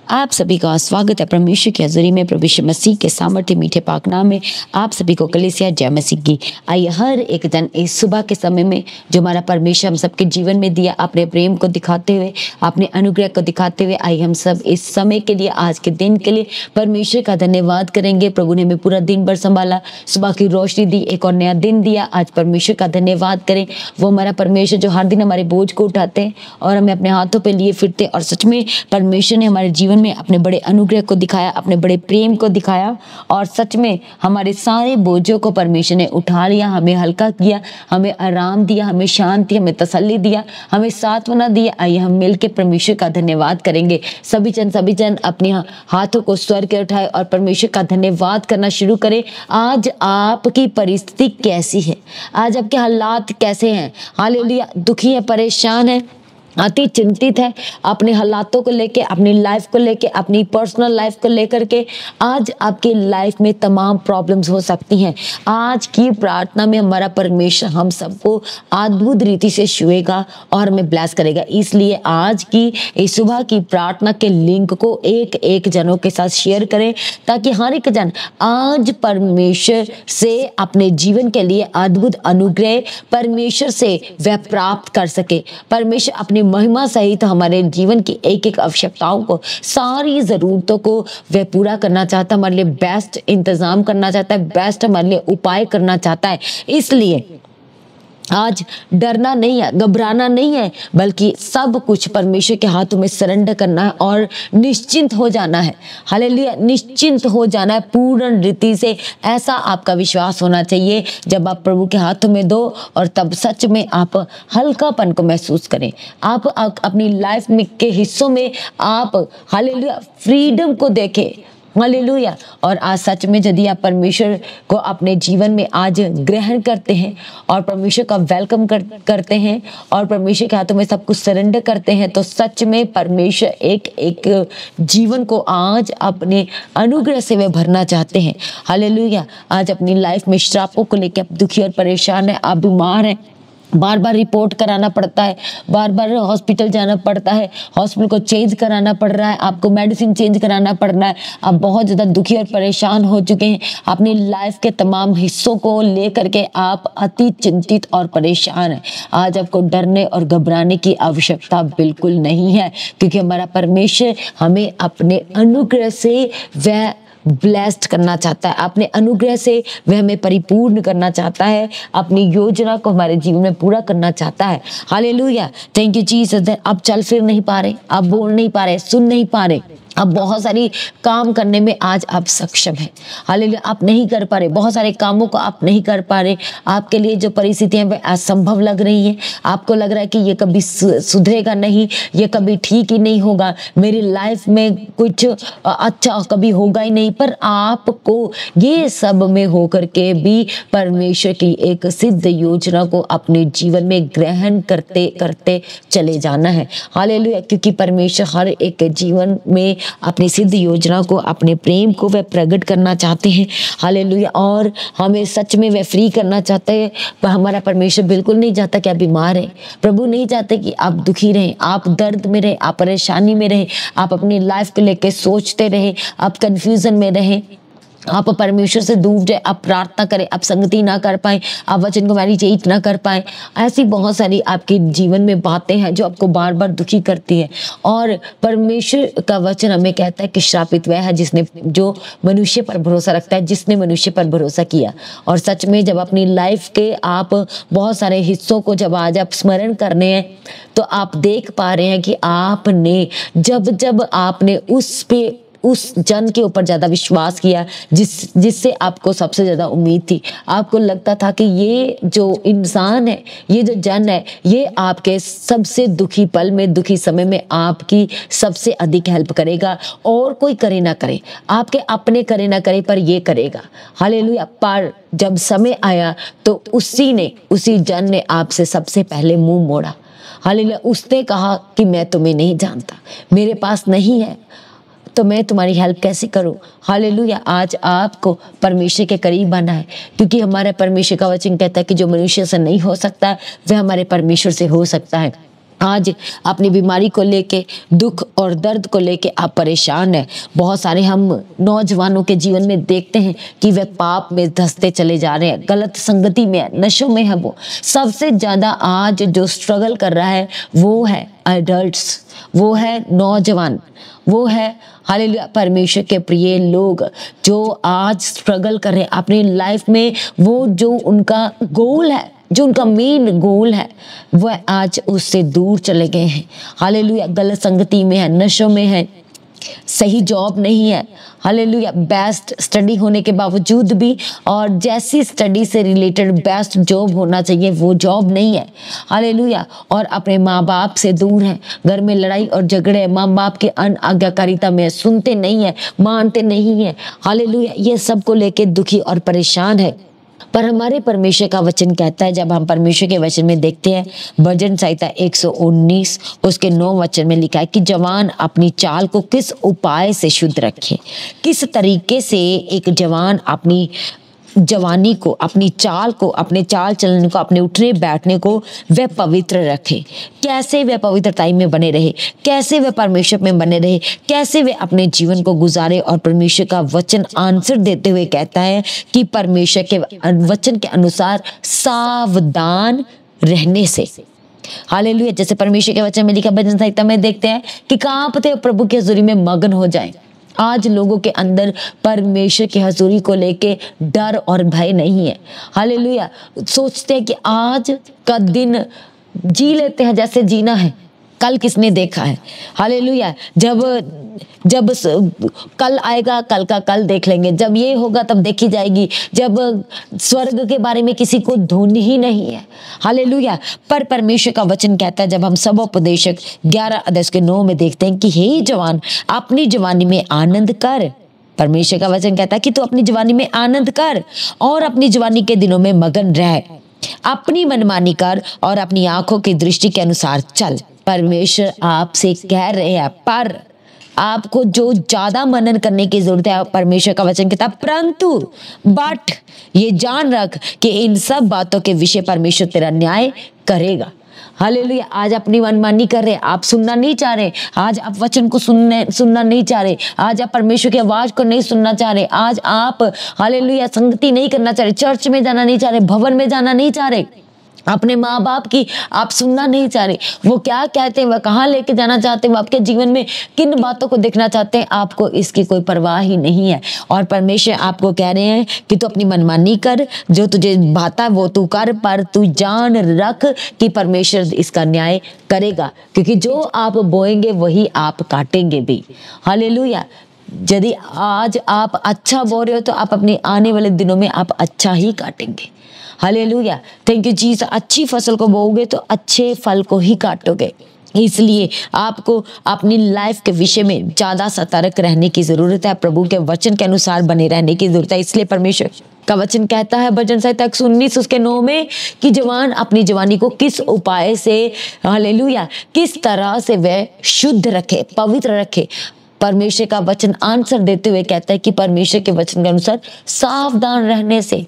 आप सभी का स्वागत है परमेश्वर की हज़ूरी में प्रभु यीशु मसीह के सामर्थ्य मीठे पाक नाम में आप सभी को कलीसिया जय मसीह की। आइए हर एक दिन इस सुबह के समय में जो हमारा परमेश्वर हम सबके जीवन में दिया अपने प्रेम को दिखाते हुए, अपने अनुग्रह को दिखाते हुए, आइए हम सब इस समय के लिए, आज के दिन के लिए परमेश्वर का धन्यवाद करेंगे। प्रभु ने हमें पूरा दिन भर संभाला, सुबह की रोशनी दी, एक और नया दिन दिया। आज परमेश्वर का धन्यवाद करें। वो हमारा परमेश्वर जो हर दिन हमारे बोझ को उठाते हैं और हमें अपने हाथों पे लिए फिरते, और सच में परमेश्वर ने हमारे जीवन में अपने बड़े अनुग्रह को दिखाया, अपने बड़े प्रेम को दिखाया, और सच में हमारे सारे बोझों को परमेश्वर ने उठा लिया, हमें हल्का किया, हमें आराम दिया, हमें शांति, हमें तसल्ली दिया, हमें सांत्वना दिया। आइए हम मिलकर परमेश्वर का धन्यवाद करेंगे। सभी जन अपने हाथों को स्वर्ग के उठाए और परमेश्वर का धन्यवाद करना शुरू करें। आज आपकी परिस्थिति कैसी है? आज आपके हालात कैसे हैं? हालेलुया। दुखी है, परेशान है, अति चिंतित है अपने हालातों को लेके, अपनी लाइफ को लेके, अपनी पर्सनल लाइफ को लेकर के। आज आपकी लाइफ में तमाम प्रॉब्लम्स हो सकती हैं। आज की प्रार्थना में हमारा परमेश्वर हम सबको अद्भुत रीति से छुएगा और हमें ब्लेस करेगा। इसलिए आज की इस सुबह की प्रार्थना के लिंक को एक एक जनों के साथ शेयर करें, ताकि हर एक जन आज परमेश्वर से अपने जीवन के लिए अद्भुत अनुग्रह परमेश्वर से वह प्राप्त कर सके। परमेश्वर अपनी महिमा सहित हमारे जीवन की एक एक आवश्यकताओं को, सारी ज़रूरतों को वह पूरा करना चाहता है, हमारे लिए बेस्ट इंतज़ाम करना चाहता है, बेस्ट हमारे लिए उपाय करना चाहता है। इसलिए आज डरना नहीं है, घबराना नहीं है, बल्कि सब कुछ परमेश्वर के हाथों में सरेंडर करना है और निश्चिंत हो जाना है। हालेलुया। निश्चिंत हो जाना है पूर्ण रीति से। ऐसा आपका विश्वास होना चाहिए जब आप प्रभु के हाथों में दो, और तब सच में आप हल्कापन को महसूस करें। आप अपनी लाइफ में के हिस्सों में आप हालेलुया फ्रीडम को देखें। हालेलुया। और आज सच में यदि आप परमेश्वर को अपने जीवन में आज ग्रहण करते हैं और परमेश्वर का वेलकम करते हैं और परमेश्वर के हाथों में सब कुछ सरेंडर करते हैं, तो सच में परमेश्वर एक एक जीवन को आज अपने अनुग्रह से वे भरना चाहते हैं। हालेलुया। आज अपनी लाइफ में श्रापों को लेकर आप दुखी और परेशान है, आप बीमार हैं, बार बार रिपोर्ट कराना पड़ता है, बार बार हॉस्पिटल जाना पड़ता है, हॉस्पिटल को चेंज कराना पड़ रहा है, आपको मेडिसिन चेंज कराना पड़ रहा है, आप बहुत ज़्यादा दुखी और परेशान हो चुके हैं, अपनी लाइफ के तमाम हिस्सों को लेकर के आप अति चिंतित और परेशान हैं। आज आपको डरने और घबराने की आवश्यकता बिल्कुल नहीं है, क्योंकि हमारा परमेश्वर हमें अपने अनुग्रह से वह ब्लेस्ड करना चाहता है, अपने अनुग्रह से वह हमें परिपूर्ण करना चाहता है, अपनी योजना को हमारे जीवन में पूरा करना चाहता है। हालेलुया। Thank you Jesus. आप चल फिर नहीं पा रहे, आप बोल नहीं पा रहे, सुन नहीं पा रहे, अब बहुत सारी काम करने में आज आप सक्षम हैं। हालेलुया। आप नहीं कर पा रहे, बहुत सारे कामों को आप नहीं कर पा रहे, आपके लिए जो परिस्थितियां वह असंभव लग रही हैं, आपको लग रहा है कि ये कभी सुधरेगा नहीं, ये कभी ठीक ही नहीं होगा, मेरी लाइफ में कुछ अच्छा कभी होगा ही नहीं। पर आपको ये सब में होकर के भी परमेश्वर की एक सिद्ध योजना को अपने जीवन में ग्रहण करते करते चले जाना है। हालेलुया। क्योंकि परमेश्वर हर एक जीवन में अपनी सिद्ध योजना को, अपने प्रेम को वह प्रकट करना चाहते हैं। हालेलुया। और हमें सच में वह फ्री करना चाहते हैं। पर हमारा परमेश्वर बिल्कुल नहीं चाहता कि आप बीमार हैं। प्रभु नहीं चाहते कि आप दुखी रहें, आप दर्द में रहें, आप परेशानी में रहें, आप अपनी लाइफ को लेकर सोचते रहें, आप कंफ्यूजन में रहें, आप परमेश्वर से दूर जाए, आप प्रार्थना करें, आप संगति ना कर पाए, आप वचन को मैडिटेट ना कर पाए। ऐसी बहुत सारी आपके जीवन में बातें हैं जो आपको बार बार दुखी करती है। और परमेश्वर का वचन हमें कहता है कि श्रापित वह है जिसने जो मनुष्य पर भरोसा रखता है, जिसने मनुष्य पर भरोसा किया। और सच में जब अपनी लाइफ के आप बहुत सारे हिस्सों को जब आज आप स्मरण कर रहे हैं, तो आप देख पा रहे हैं कि आपने जब आपने उस जन के ऊपर ज़्यादा विश्वास किया जिससे आपको सबसे ज़्यादा उम्मीद थी। आपको लगता था कि ये जो इंसान है, ये जो जन है, ये आपके सबसे दुखी पल में, दुखी समय में आपकी सबसे अधिक हेल्प करेगा, और कोई करे ना करे, आपके अपने करे ना करे, पर ये करेगा। हालेलुया। पर जब समय आया तो उसी जन ने आपसे सबसे पहले मुंह मोड़ा। हालेलुया। उसने कहा कि मैं तुम्हें नहीं जानता, मेरे पास नहीं है, तो मैं तुम्हारी हेल्प कैसे करूं? हालेलुया। आज आपको परमेश्वर के करीब आना है, क्योंकि हमारे परमेश्वर का वचन कहता है कि जो मनुष्य से नहीं हो सकता वह हमारे परमेश्वर से हो सकता है। आज अपनी बीमारी को लेके, दुख और दर्द को लेके आप परेशान हैं। बहुत सारे हम नौजवानों के जीवन में देखते हैं कि वे पाप में धंसते चले जा रहे हैं, गलत संगति में है, नशों में है। वो सबसे ज़्यादा आज जो स्ट्रगल कर रहा है वो है एडल्ट्स, वो है नौजवान, वो है हालेलुया परमेश्वर के प्रिय लोग जो आज स्ट्रगल कर रहे हैं अपनी लाइफ में। वो जो उनका गोल है, जो उनका मेन गोल है, वह आज उससे दूर चले गए हैं। हालेलुया, गलत संगति में है, नशों में है, सही जॉब नहीं है। हालेलुया, बेस्ट स्टडी होने के बावजूद भी और जैसी स्टडी से रिलेटेड बेस्ट जॉब होना चाहिए वो जॉब नहीं है। हालेलुया, और अपने माँ बाप से दूर हैं, घर में लड़ाई और झगड़े, माँ बाप की अनाज्ञाकारिता में सुनते नहीं है, मानते नहीं है। हालेलुया, ये सब को लेके दुखी और परेशान है। पर हमारे परमेश्वर का वचन कहता है, जब हम परमेश्वर के वचन में देखते हैं, भजन संहिता 119 उसके 9 वचन में लिखा है कि जवान अपनी चाल को किस उपाय से शुद्ध रखे। किस तरीके से एक जवान अपनी जवानी को, अपनी चाल को, अपने चाल चलन को, अपने उठने बैठने को वह पवित्र रखे। कैसे वह पवित्रता में बने रहे, कैसे वह परमेश्वर में बने रहे, कैसे वे अपने जीवन को गुजारे। और परमेश्वर का वचन आंसर देते हुए कहता है कि परमेश्वर के वचन के अनुसार सावधान रहने से। हालेलुया, जैसे परमेश्वर के वचन में लिखा भजन संहिता में देखते हैं कि कांपते प्रभु की हजूरी में मगन हो जाएं। आज लोगों के अंदर परमेश्वर की हजूरी को लेके डर और भय नहीं है। हालेलुया, सोचते हैं कि आज का दिन जी लेते हैं जैसे जीना है, कल किसने देखा है। हालेलुया, जब कल आएगा, कल का कल देख लेंगे, जब ये होगा तब देखी जाएगी, जब स्वर्ग के बारे में किसी को धुन ही नहीं है। हालेलुया, पर परमेश्वर का वचन कहता है, जब हम सब उपदेशक 11 अध्याय के 9 में देखते हैं कि हे जवान अपनी जवानी में आनंद कर। परमेश्वर का वचन कहता है कि तू अपनी जवानी में आनंद कर और अपनी जवानी के दिनों में मगन रह, अपनी मनमानी कर और अपनी आंखों की दृष्टि के अनुसार चल। परमेश्वर आपसे कह रहे हैं, पर आपको जो ज्यादा मनन करने की जरूरत है, परमेश्वर का वचन कहता है, परंतु बट ये जान रख कि इन सब बातों के विषय परमेश्वर तेरा न्याय करेगा। हालेलुया, आज अपनी मनमानी कर रहे, आप सुनना नहीं चाह रहे, आज आप वचन को सुनना नहीं चाह रहे, आज आप परमेश्वर की आवाज को नहीं सुनना चाह रहे, आज आप हालेलुया संगति नहीं करना चाह रहे, चर्च में जाना नहीं चाह रहे, भवन में जाना नहीं चाह रहे, अपने माँ बाप की आप सुनना नहीं चाह रहे, वो क्या कहते हैं, वह कहाँ लेके जाना चाहते हैं, वो आपके जीवन में किन बातों को देखना चाहते हैं, आपको इसकी कोई परवाह ही नहीं है। और परमेश्वर आपको कह रहे हैं कि तू अपनी मनमानी कर, जो तुझे भाता है वो तू कर, पर तू जान रख कि परमेश्वर इसका न्याय करेगा, क्योंकि जो आप बोएंगे वही आप काटेंगे भी। हालेलुया, यदि आज आप अच्छा बो रहे हो तो आप अपने आने वाले दिनों में आप अच्छा ही काटेंगे। Hallelujah, thank you Jesus. अच्छी फसल को बोओगे तो अच्छे फल को ही काटोगे। इसलिए आपको अपनी लाइफ के विषय में ज्यादा सतर्क रहने की जरूरत है, प्रभु के वचन के अनुसार बने रहने की जरूरत है। इसलिए परमेश्वर का वचन कहता है भजन संहिता 119 उसके 9 में कि जवान अपनी जवानी को किस उपाय से, हालेलुया, किस तरह से वह शुद्ध रखे, पवित्र रखे। परमेश्वर का वचन आंसर देते हुए कहता है कि परमेश्वर के वचन के अनुसार सावधान रहने से।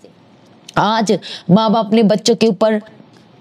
आज माँ बाप अपने बच्चों के ऊपर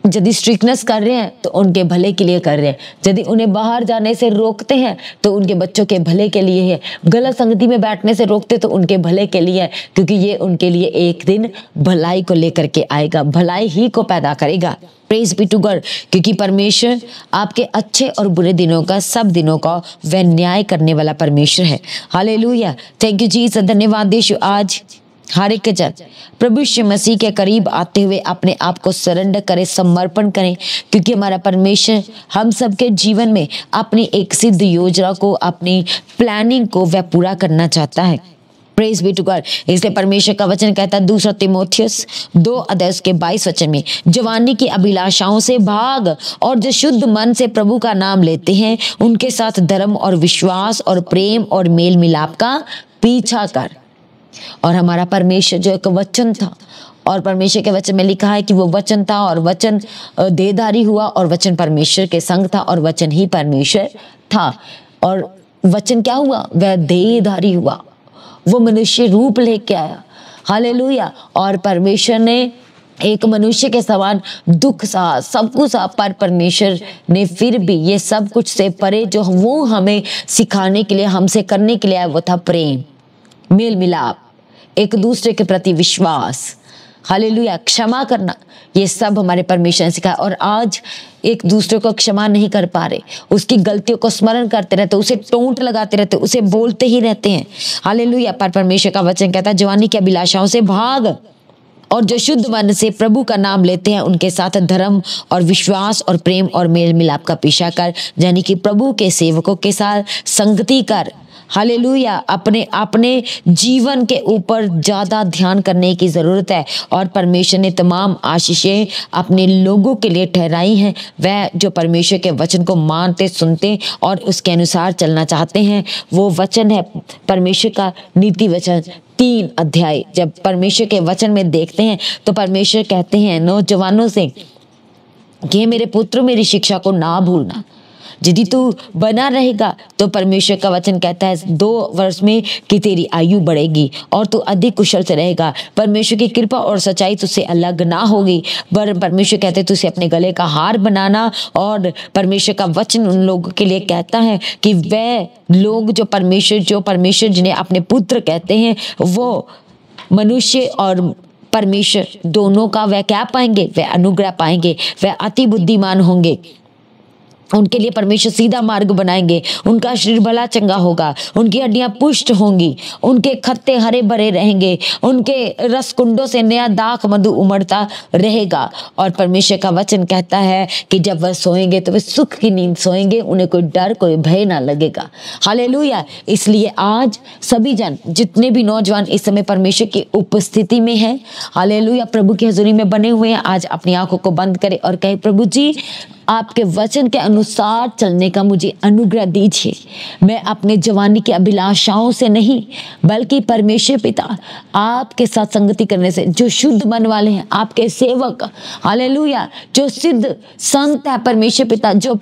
यदि स्ट्रिक्टनेस कर रहे हैं तो उनके भले के लिए कर रहे हैं, यदि उन्हें बाहर जाने से रोकते हैं तो उनके बच्चों के भले के लिए है, गलत संगति में बैठने से रोकते तो उनके भले के लिए है, क्योंकि ये उनके लिए एक दिन भलाई को लेकर के आएगा, भलाई ही को पैदा करेगा। प्रेज बी टू गॉड, क्योंकि परमेश्वर आपके अच्छे और बुरे दिनों का, सब दिनों का वह न्याय करने वाला परमेश्वर है। हालेलुया, थैंक यू जीसस, धन्यवाद यीशु। आज हर एक जन प्रभु यीशु मसीह के करीब आते हुए अपने आप को सरेंडर करें, समर्पण करें, क्योंकि हमारा परमेश्वर हम सबके जीवन में अपनी एक सिद्ध योजना को, अपनी प्लानिंग को वह पूरा करना चाहता है। Praise be to God. इसलिए परमेश्वर का वचन कहता है 2 तीमुथियुस 2 अध्याय के 22 वचन में, जवानी की अभिलाषाओं से भाग और जो शुद्ध मन से प्रभु का नाम लेते हैं उनके साथ धर्म और विश्वास और प्रेम और मेल मिलाप का पीछा कर। और हमारा परमेश्वर जो एक वचन था, और परमेश्वर के वचन में लिखा है कि वो वचन था और वचन देहधारी हुआ और वचन परमेश्वर के संग था और वचन ही परमेश्वर था। और वचन क्या हुआ? वह देहधारी हुआ, वो मनुष्य रूप लेके आया। हालेलुया। और परमेश्वर ने एक मनुष्य के समान दुख सहा, सब कुछ सहा, पर परमेश्वर ने फिर भी ये सब कुछ से परे जो वो हमें सिखाने के लिए, हमसे करने के लिए आया, वो था प्रेम, मेल मिलाप, एक दूसरे के प्रति विश्वास, हालेलुया, क्षमा करना। ये सब हमारे परमेश्वर ने सिखाया। और आज एक दूसरे को क्षमा नहीं कर पा रहे, उसकी गलतियों को स्मरण करते रहते, उसे टोंट लगाते रहते, उसे बोलते ही रहते हैं, हालेलुया। पर परमेश्वर का वचन कहता है जवानी की अभिलाषाओं से भाग, और जो शुद्ध मन से प्रभु का नाम लेते हैं उनके साथ धर्म और विश्वास और प्रेम और मेल मिलाप का पीछा कर, यानी कि प्रभु के सेवकों के साथ संगति कर, हालेलुया। अपने अपने जीवन के ऊपर ज़्यादा ध्यान करने की ज़रूरत है। और परमेश्वर ने तमाम आशीषें अपने लोगों के लिए ठहराई हैं, वह जो परमेश्वर के वचन को मानते, सुनते और उसके अनुसार चलना चाहते हैं। वो वचन है परमेश्वर का नीति वचन 3 अध्याय। जब परमेश्वर के वचन में देखते हैं तो परमेश्वर कहते हैं नौजवानों से कि मेरे पुत्र मेरी शिक्षा को ना भूलना। यदि तू बना रहेगा तो परमेश्वर का वचन कहता है 2 वर्ष में कि तेरी आयु बढ़ेगी और तू अधिक कुशल से रहेगा। परमेश्वर की कृपा और सच्चाई तुझसे अलग ना होगी। परमेश्वर कहते हैं तुझसे अपने गले का हार बनाना। और परमेश्वर का वचन उन लोगों के लिए कहता है कि वह लोग जो परमेश्वर जिन्हें अपने पुत्र कहते हैं, वो मनुष्य और परमेश्वर दोनों का वह क्या पाएंगे? वह अनुग्रह पाएंगे, वह अति बुद्धिमान होंगे। उनके लिए परमेश्वर सीधा मार्ग बनाएंगे, उनका शरीर भला चंगा होगा, उनकी हड्डियां पुष्ट होंगी, उनके खत्ते हरे भरे रहेंगे, उनके रसकुंडों से नया दाख मधु उमड़ता रहेगा। और परमेश्वर का वचन कहता है कि जब वह सोएंगे तो वे सुख की नींद सोएंगे, उन्हें कोई डर कोई भय ना लगेगा। हालेलुया। इसलिए आज सभी जन जितने भी नौजवान इस समय परमेश्वर की उपस्थिति में हैं, हालेलुया, प्रभु की हजूरी में बने हुए हैं, आज अपनी आंखों को बंद करें और कहे प्रभु जी आपके वचन के अनुसार चलने का मुझे अनुग्रह दीजिए। मैं अपने जवानी की अभिलाषाओं से नहीं बल्कि परमेश्वर पिता आपके साथ संगति करने से, जो शुद्ध मन वाले हैं, आपके सेवक, हालेलुया, जो सिद्ध संत है परमेश्वर पिता, जो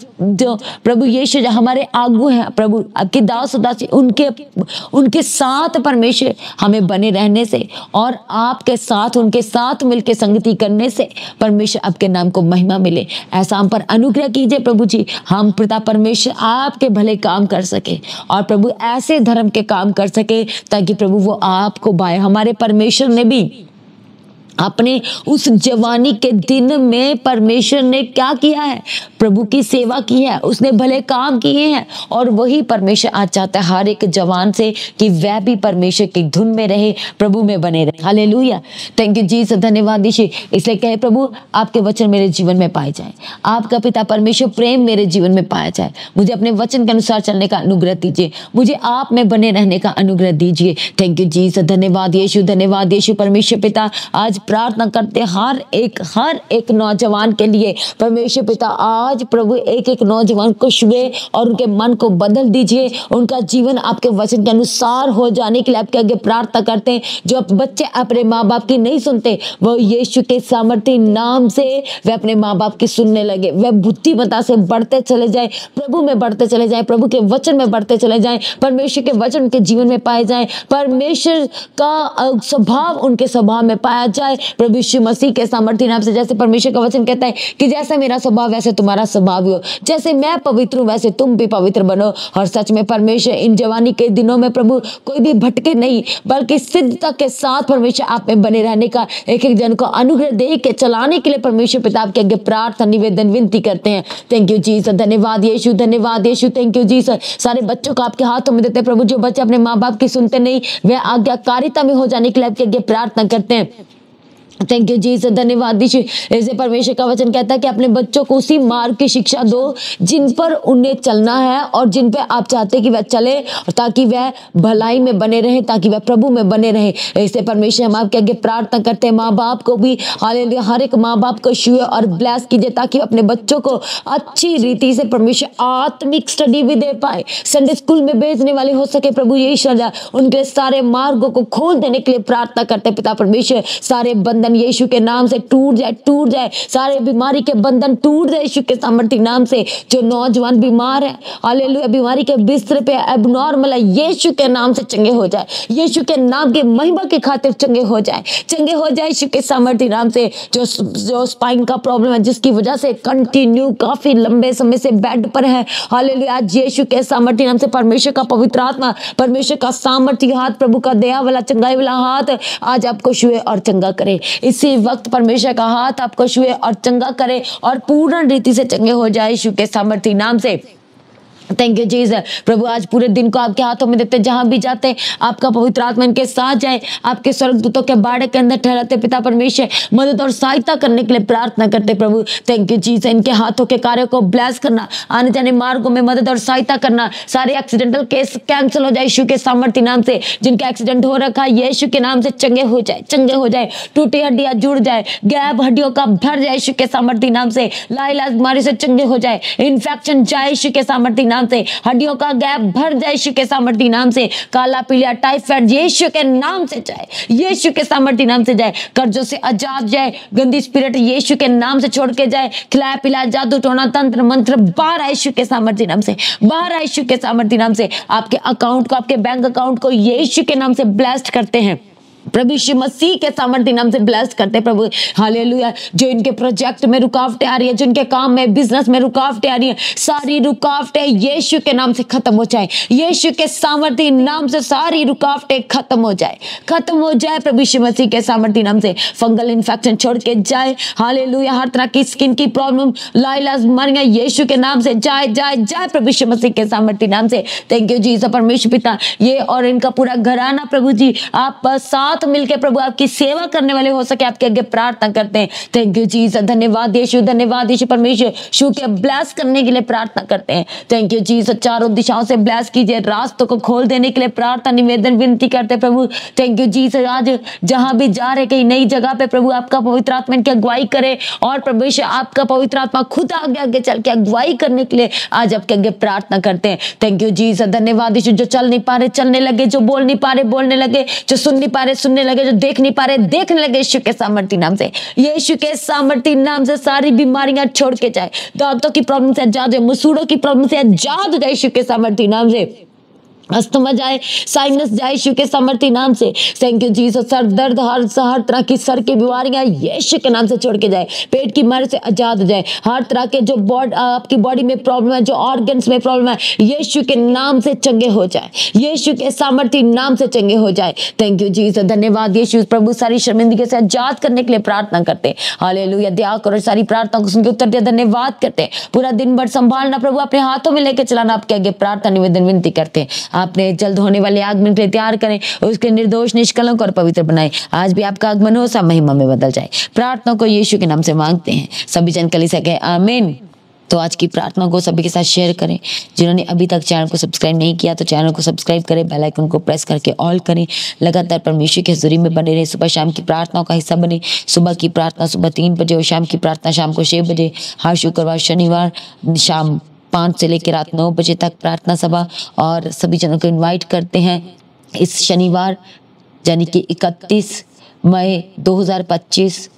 प्रभु यीशु जो हमारे आगू हैं, प्रभु आपकी दास उदासी, उनके साथ परमेश्वर हमें बने रहने से और आपके साथ उनके साथ मिलकर संगति करने से परमेश्वर आपके नाम को महिमा मिले। ऐसा हम पर अनुग्रह कीजिए प्रभु जी, हम पिता परमेश्वर आपके भले काम कर सके और प्रभु ऐसे धर्म के काम कर सके ताकि प्रभु वो आपको बाए। हमारे परमेश्वर ने भी अपने उस जवानी के दिन में परमेश्वर ने क्या किया है? प्रभु की सेवा की है, उसने भले काम किए हैं। और वही परमेश्वर आज चाहता है हर एक जवान से कि वह भी परमेश्वर की धुन में रहे, प्रभु में बने रहे। हालेलुया, थैंक यू जीसस, धन्यवाद यीशु। इसलिए कहे प्रभु आपके वचन मेरे जीवन में पाए जाए, आपका पिता परमेश्वर प्रेम मेरे जीवन में पाया जाए। मुझे अपने वचन के अनुसार चलने का अनुग्रह दीजिए, मुझे आप में बने रहने का अनुग्रह दीजिए। थैंक यू जीसस, धन्यवाद यीशु, धन्यवाद यीशु। परमेश्वर पिता आज प्रार्थना करते हर एक नौजवान के लिए परमेश्वर पिता, आज प्रभु एक एक नौजवान को छुए और उनके मन को बदल दीजिए, उनका जीवन आपके वचन के अनुसार हो जाने के लिए आपके आगे प्रार्थना करते हैं। जो बच्चे अपने माँ बाप की नहीं सुनते, वो यीशु के सामर्थ्य नाम से वे अपने माँ बाप की सुनने लगे, वे बुद्धिमत्ता से बढ़ते चले जाए, प्रभु में बढ़ते चले जाए, प्रभु के वचन में बढ़ते चले जाए, परमेश्वर के वचन उनके जीवन में पाए जाए, परमेश्वर का स्वभाव उनके स्वभाव में पाया जाए। प्रभु यीशु मसीह के सामर्थ्य नाम से, जैसे परमेश्वर का वचन कहता है कि जैसा मेरा स्वभाव वैसे तुम्हारा स्वभाव हो, जैसे मैं पवित्र हूँ वैसे तुम भी पवित्र बनो। और सच में परमेश्वर इन जवानी के दिनों में प्रभु कोई भी भटके नहीं, बल्कि सिद्धता के साथ परमेश्वर आप में बने रहने का एक एक जन को अनुग्रह दे के चलाने के लिए परमेश्वर पिता आपके आगे प्रार्थना निवेदन विनती करते हैं। थैंक यू जीसस, धन्यवाद यीशु, धन्यवाद यीशु, थैंक यू जीसस। सारे बच्चों को आपके हाथों में देते हैं प्रभु, जो बच्चे अपने माँ बाप की सुनते नहीं, वे आज्ञाकारिता में हो जाने के लिए आपके आगे प्रार्थना करते हैं। थैंक यू जीसस, धन्यवाद यीशु। ऐसे परमेश्वर का वचन कहता है कि अपने बच्चों को उसी मार्ग की शिक्षा दो जिन पर उन्हें चलना है और जिन पे आप चाहते कि वह चले, ताकि वह भलाई में बने रहे, ताकि वह प्रभु में बने रहे। ऐसे परमेश्वर हम आपके आगे प्रार्थना करते हैं, माँ बाप को भी हालेलुया, हर एक माँ बाप को छुए और ब्लेस कीजिए, ताकि अपने बच्चों को अच्छी रीति से परमेश्वर आत्मिक स्टडी भी दे पाए, संडे स्कूल में भेजने वाले हो सके। प्रभु यीशु उनके सारे मार्गों को खोल देने के लिए प्रार्थना करते हैं पिता परमेश्वर। सारे बंधन बंधन यीशु के नाम से टूट जाए, टूट जाए। सारे बीमारी के बंधन टूट जाए यीशु के सामर्थी नाम से। जो नौजवान बीमार है, हालेलुया, बीमारी के बिस्तर पे एबनॉर्मल है, यीशु के नाम से चंगे हो जाए। यीशु के नाम की महिमा की खातिर चंगे हो जाए, चंगे हो जाए यीशु के सामर्थी नाम से। जो स्पाइन का प्रॉब्लम है, जिसकी वजह से कंटिन्यू काफी लंबे समय से बेड पर है, हालेलुया, आज यीशु के सामर्थी नाम से परमेश्वर का पवित्र आत्मा, परमेश्वर का सामर्थी हाथ, प्रभु का दया वाला चंगाई वाला हाथ आज आपको छुए और चंगा करे। इसी वक्त परमेश्वर का हाथ आपको छुए और चंगा करे और पूर्ण रीति से चंगे हो जाए यीशु के सामर्थी नाम से। Thank you Jesus. प्रभु आज पूरे दिन को आपके हाथों में देते, जहां भी जाते आपका पवित्र आत्मा इनके साथ जाए, आपके स्वर्गदूतों के बाड़े के अंदर ठहराते पिता परमेश्वर मदद और सहायता करने के लिए प्रार्थना करते प्रभु। Thank you Jesus. इनके हाथों के कार्य को ब्लेस करना, आने जाने मार्गों में मदद और सहायता करना, सारे एक्सीडेंटल केस कैंसिल हो जाए यीशु के सामर्थी नाम से। जिनका एक्सीडेंट हो रखा है यीशु के नाम से चंगे हो जाए, चंगे हो जाए। टूटी हड्डियां जुड़ जाए, गैप हड्डियों का भर जाए यीशु के सामर्थी नाम से। लाइलाज बीमारी से चंगे हो जाए, इन्फेक्शन जाए यीशु के सामर्थी नाम से। हड्डियों का गैप भर जाए यीशु के सामर्थी नाम से। काला पीलिया टाइफाइड यीशु के नाम से जाए, यीशु के सामर्थी नाम से जाए। कर्जों से आजाद जाए, गंदी स्पिरिट यीशु के नाम से छोड़ के जाए। खिलाया पिलाया जादू टोना तंत्र मंत्र बाहर आए यीशु के सामर्थी नाम से, बाहर आए यीशु के सामर्थी नाम से। आपके अकाउंट को, आपके बैंक अकाउंट को यीशु के नाम से ब्लेस्ड करते हैं प्रभु यीशु मसीह के सामर्थी नाम से ब्लेस करते प्रभु। हालेलुया। जो इनके प्रोजेक्ट में रुकावटें आ रही है, जो इनके काम में, बिजनेस में रुकावटें आ रही है, सारी रुकावटें यीशु के नाम से खत्म हो जाए। यीशु के सामर्थी नाम से सारी रुकावटें खत्म हो जाए, खत्म हो जाए प्रभु यीशु मसीह के सामर्थी नाम से। फंगल इन्फेक्शन छोड़ के जाए, हालेलुया। हर तरह की स्किन की प्रॉब्लम, लाइलाज बीमारियां यीशु के नाम से जाए, जाए, जाए प्रभु यीशु मसीह के सामर्थी नाम से। Thank you Jesus. परमेश्वर पिता, ये और इनका पूरा घराना प्रभु जी आप साथ मिलकर प्रभु आपकी सेवा करने वाले हो सके, आपके आगे प्रार्थना करते हैं। Thank you Jesus. धन्यवाद यीशु, धन्यवाद यीशु। परमेश्वर शू के ब्लेस करने के लिए प्रार्थना करते हैं। Thank you Jesus. चारों दिशाओं से ब्लेस कीजिए, रास्तों को खोल देने के लिए प्रार्थना निवेदन विनती करते हैं प्रभु। Thank you Jesus. आज जहां भी जा रहे, कहीं नई जगह पे प्रभु आपका पवित्र आत्मा इनकी अगुवाई करे और परमेश्वर आपका पवित्र आत्मा खुद आगे आगे चल के अगुवाई करने के लिए आज आपके आगे प्रार्थना करते हैं। Thank you Jesus. धन्यवाद यीशु। जो चल नहीं पा रहे चलने लगे, जो बोल नहीं पा रहे बोलने लगे, जो सुन नहीं पा रहे सुनने लगे, जो देख नहीं पा रहे देखने लगे यीशु के सामर्थी नाम से। यीशु के सामर्थी नाम से सारी बीमारियां छोड़ के जाए। दांतों की प्रॉब्लम से आजाद हो, मसूड़ों की प्रॉब्लम से आजाद हो जाए यीशु के सामर्थी नाम से। अस्थमा जाए, साइनस जाए यीशु के सामर्थी नाम से। Thank you Jesus. सर दर्द, हर तरह की सर की बीमारियां यीशु के नाम से छोड़ के जाए। पेट की बीमारी से आजाद हो जाए। हर तरह के जो आपकी बॉडी में प्रॉब्लम है, जो ऑर्गन्स में प्रॉब्लम है, यीशु के नाम से चंगे हो जाए, यीशु के सामर्थी नाम से चंगे हो जाए। Thank you Jesus. धन्यवाद यीशु। प्रभु सारी शर्मिंदगी से आजाद करने के लिए प्रार्थना करते हैं। हालेलुया। दया करो, सारी प्रार्थना को सुन के उत्तर दिया, धन्यवाद करते हैं। पूरा दिन भर संभालना प्रभु, अपने हाथों में लेकर चलाना, आपके आगे प्रार्थना निवेदन विनती करते हैं। आपने जल्द होने वाले आगमन के लिए तैयार करें, उसके निर्दोष, निष्कलंक और पवित्र बनाए। आज भी आपका आगमन हो, सब महिमा में बदल जाए। प्रार्थना को यीशु के नाम से मांगते हैं। सभी जन कलीसिया कहे आमीन। तो आज की प्रार्थना को सभी के साथ शेयर करें। जिन्होंने अभी तक चैनल को सब्सक्राइब नहीं किया तो चैनल को सब्सक्राइब करें, बेल आइकन को प्रेस करके ऑल करें। लगातार परमेश्वर के हजूरी में बने रहे। सुबह शाम की प्रार्थनाओं का हिस्सा बने। सुबह की प्रार्थना सुबह 3 बजे और शाम की प्रार्थना शाम को 6 बजे। हर शुक्रवार शनिवार शाम 5 से लेकर रात 9 बजे तक प्रार्थना सभा। और सभी जनों को इनवाइट करते हैं इस शनिवार यानी कि 31 मई 2025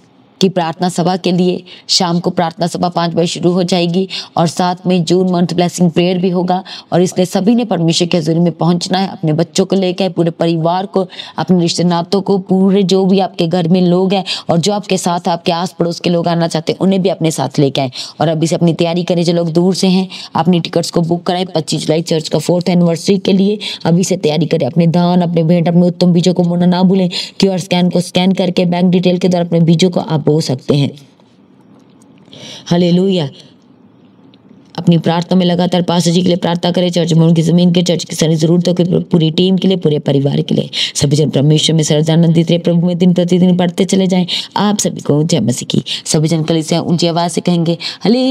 की प्रार्थना सभा के लिए। शाम को प्रार्थना सभा 5 बजे शुरू हो जाएगी और साथ में जून मंथ ब्लेसिंग प्रेयर भी होगा। और इसलिए सभी ने परमेश्वर के हजूरी में पहुंचना है। अपने बच्चों को लेकर, पूरे परिवार को, अपने रिश्ते नातों को, पूरे जो भी आपके घर में लोग हैं और जो आपके साथ आपके आस पड़ोस के लोग आना चाहते हैं उन्हें भी अपने साथ लेके आए। और अभी से अपनी तैयारी करें। जो लोग दूर से हैं अपनी टिकट्स को बुक कराएं 25 जुलाई चर्च का 4th एनिवर्सरी के लिए। अभी से तैयारी करें। अपने दान, अपने भेंट, अपने उत्तम बीजों को मोड़ना ना भूलें। QR स्कैन को स्कैन करके बैंक डिटेल के द्वारा अपने बीजों को आप बो सकते हैं। हालेलुया। अपनी प्रार्थना में लगातार पास्टर जी के लिए प्रार्थना करें। चर्च में उनकी जमीन के, चर्च की सारी जरूरतों के, पूरी टीम के लिए, पूरे परिवार के लिए। सभी जन परमेश्वर में सर्वदानंदित रहे, प्रभु में दिन प्रतिदिन बढ़ते चले जाएं। आप सभी को जय मसीह की। सभी जन कलीसिया ऊंची आवाज से कहेंगे हालेलुया।